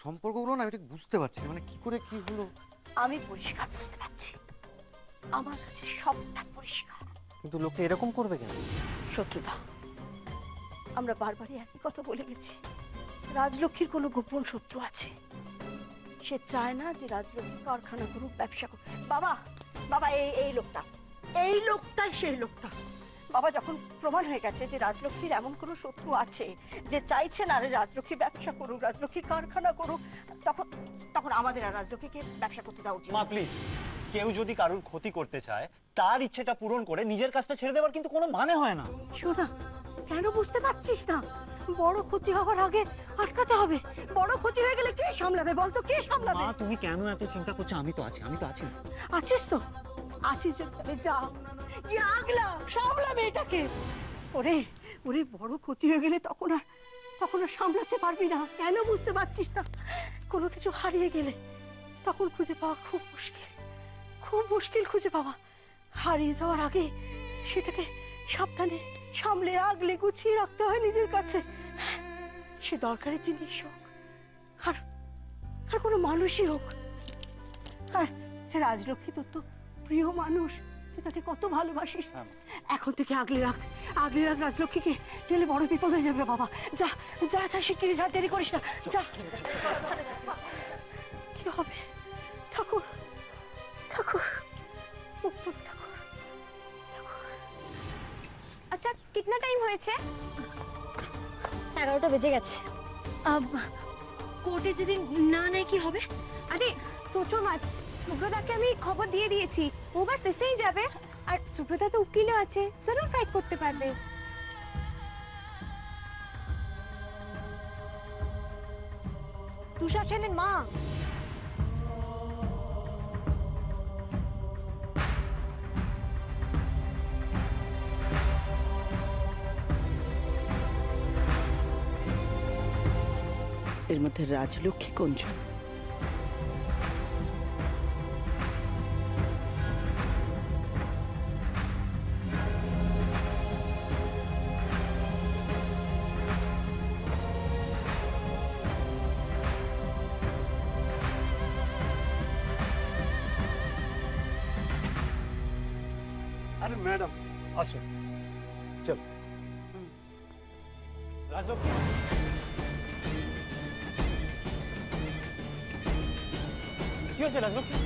সম্পর্কগুলো না আমি ঠিক বুঝতে পারছি না, মানে কি করে কি হলো। আমি পরিষ্কার বুঝতে পারছি, আমার কাছে সবটা পরিষ্কার। কিন্তু লোকটা এরকম করবে কেন? শত্রুতা, আমরা বারবারই একই কথা বলে গেছি, রাজলক্ষ্মীর কোনো গোপন শত্রু আছে। সে চায় না যে রাজলক্ষ্মী কারখানা করুক, ব্যবসা করুক। বাবা বাবা, এই লোকটাই সেই লোকটা। বাবা, যখন প্রমাণ হয়ে গেছে যে রাজলক্ষ্মীর এমন কোনো শত্রু আছে যে চাইছে না রাজলক্ষ্মী ব্যবসা করুক, রাজলক্ষ্মী কারখানা করুক, তখন তখন আমাদের আর রাজলক্ষ্মীকে ব্যবসা করতে দেওয়া উচিত। মা প্লিজ, কেউ যদি কারোর ক্ষতি করতে চায় তার ইচ্ছেটা পূরণ করে নিজের কাজটা ছেড়ে দেওয়ার কিন্তু কোনো মানে হয় না। শোনা, কেন বুঝতে পারছিস না? বড় ক্ষতি হওয়ার আগে আটকাতে হবে। বড় ক্ষতি হয়ে গেলে কে সামলাবে বলতো, কে সামলাবে? মা তুমি কেন এত চিন্তা করছো? আমি তো আছি। আছিস তো? আছিস তাহলে যা, গিয়ে আগলা সামলা মেয়েটাকে। ওরে ওরে, বড় ক্ষতি হয়ে গেলে তখন আর সামলাতে পারবি না। কেন বুঝতে পারছিস না? কোনো কিছু হারিয়ে গেলে তখন খুঁজে পাওয়া খুব মুশকিল খুঁজে পাওয়া। হারিয়ে যাওয়ার আগে সেটাকে সাবধানে সামলে আগলে গুছিয়ে রাখতে হয় নিজের কাছে। সে দরকারি জিনিস হোক আর কোনো মানুষই হোক। আর রাজলক্ষ্মী তোর তো প্রিয় মানুষ, তুই তাকে কত ভালোবাসিস। এখন থেকে আগলে রাখ রাজলক্ষ্মীকে, নইলে বড় বিপদ হয়ে যাবে। বাবা যা যা যা, শিগগিরি যা, দেরি করিস না, যা। কি হবে? ঠাকুর ঠাকুর ঠাকুর। আচ্ছা, কিতনা টাইম হয়েছে? 11টা বেজে গেছে। কোর্টে যদি না নেয় কি হবে? আরে সোচো মত, সুব্রতাকে আমি খবর দিয়ে দিয়েছি, ও বাস এসেই যাবে। আর সুব্রতা তো উকিলও আছে, জরুর ফাইট করতে পারবে। তুষার সেনের মা। এর মধ্যে রাজলক্ষ্মী কোনজন? আরে ম্যাডাম আসো, চল। রাজলক্ষ্মী, কি হয়েছে রাজলক্ষ্মী?